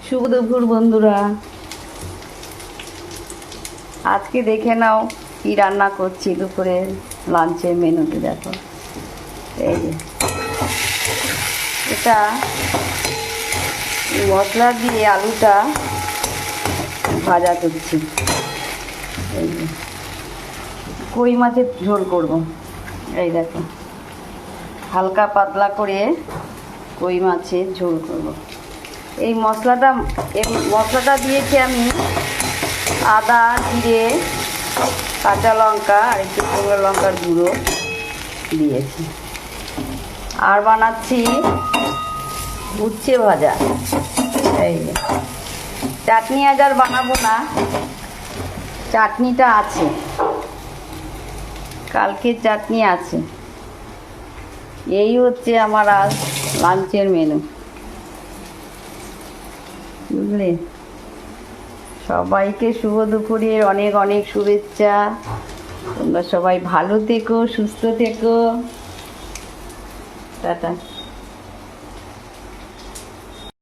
শুভ দুপুর বন্ধুরা। আজকে দেখে নাও কি রান্না করছি দুপুরে লাঞ্চের মেনুতে। দেখো, এই যে এটা মশলা দিয়ে আলুটা ভাজা করছি। এই যে কই মাছের ঝোল করব। এই দেখো, হালকা পাতলা করে কই মাছের ঝোল করব। এই মশলাটা দিয়েছি আমি আদা, জিরে, কাঁচা লঙ্কা আর একটু শুকনো লঙ্কার গুঁড়ো দিয়েছি। আর বানাচ্ছি উচ্ছে ভাজা। এই যে চাটনি আজ আর বানাবো না, চাটনিটা আছে, কালকে চাটনি আছে। এই হচ্ছে আমার আজ লাঞ্চের মেনু, বুঝলে। সবাইকে শুভ দুপুরের অনেক অনেক শুভেচ্ছা। তোমরা সবাই ভালো থেকো, সুস্থ থেকো। টাটা।